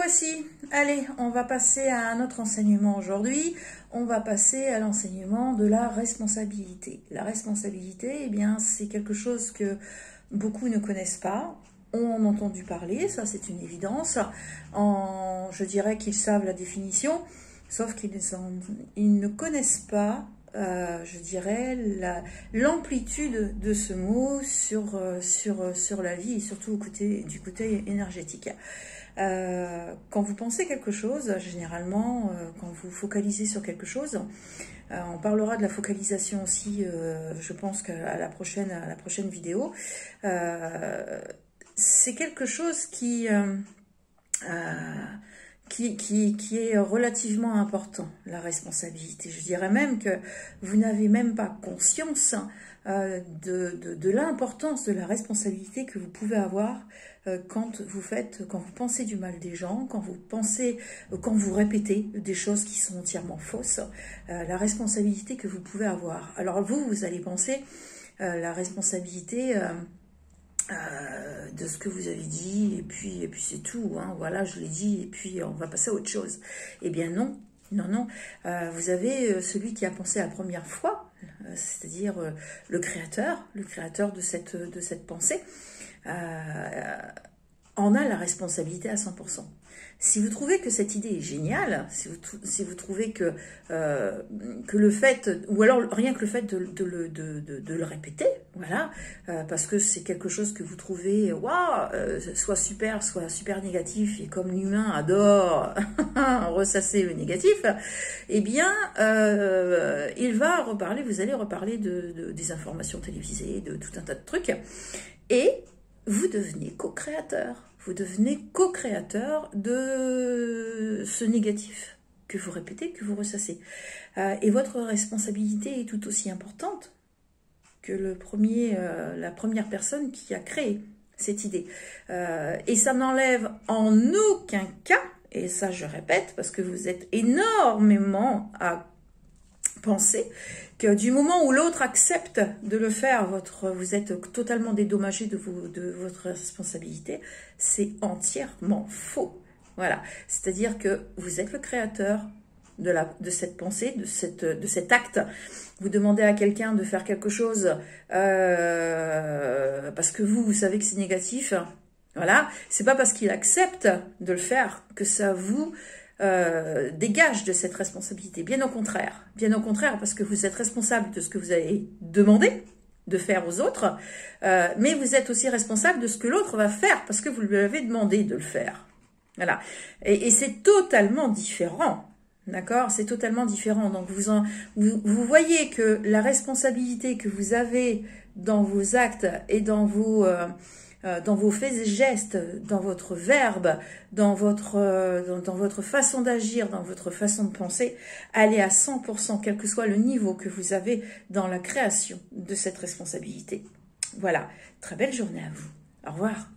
revoici. Allez, on va passer à un autre enseignement aujourd'hui. On va passer à l'enseignement de la responsabilité. La responsabilité, eh bien, c'est quelque chose que beaucoup ne connaissent pas. On en a entendu parler, ça c'est une évidence. Je dirais qu'ils savent la définition, sauf qu'ils ne connaissent pas, je dirais, l'amplitude de ce mot sur la vie et surtout du côté énergétique. Quand vous pensez quelque chose, généralement, quand vous focalisez sur quelque chose, on parlera de la focalisation aussi, je pense qu'à la prochaine vidéo. C'est quelque chose qui est relativement important, la responsabilité. Je dirais même que vous n'avez même pas conscience de l'importance de la responsabilité que vous pouvez avoir quand vous pensez du mal des gens, quand vous répétez des choses qui sont entièrement fausses, la responsabilité que vous pouvez avoir. Alors vous allez penser la responsabilité de ce que vous avez dit, et puis c'est tout, hein, voilà, je l'ai dit, et puis on va passer à autre chose. Eh bien non, vous avez celui qui a pensé la première fois, c'est-à-dire le créateur de cette pensée, en a la responsabilité à 100%. Si vous trouvez que cette idée est géniale, si vous trouvez que le fait, ou alors rien que le fait de le répéter, voilà, parce que c'est quelque chose que vous trouvez, waouh, soit super négatif, et comme l'humain adore ressasser le négatif, eh bien, il va reparler, vous allez reparler des informations télévisées, de tout un tas de trucs, et vous devenez co-créateur. Vous devenez co-créateur de ce négatif que vous répétez, que vous ressassez. Et votre responsabilité est tout aussi importante que la première personne qui a créé cette idée. Et ça n'enlève en aucun cas, et ça je répète, parce que vous êtes énormément à penser, que du moment où l'autre accepte de le faire, vous êtes totalement dédommagé de votre responsabilité. C'est entièrement faux. Voilà, c'est-à-dire que vous êtes le créateur de cette pensée, de cet acte. Vous demandez à quelqu'un de faire quelque chose parce que vous savez que c'est négatif. Voilà, c'est pas parce qu'il accepte de le faire que ça vous dégage de cette responsabilité. Bien au contraire, parce que vous êtes responsable de ce que vous avez demandé de faire aux autres, mais vous êtes aussi responsable de ce que l'autre va faire, parce que vous lui avez demandé de le faire. Voilà, et c'est totalement différent. D'accord, c'est totalement différent. Donc vous voyez que la responsabilité que vous avez dans vos actes et dans vos faits et gestes, dans votre verbe, dans votre façon d'agir, dans votre façon de penser, elle est à 100%, quel que soit le niveau que vous avez dans la création de cette responsabilité. Voilà, très belle journée à vous. Au revoir.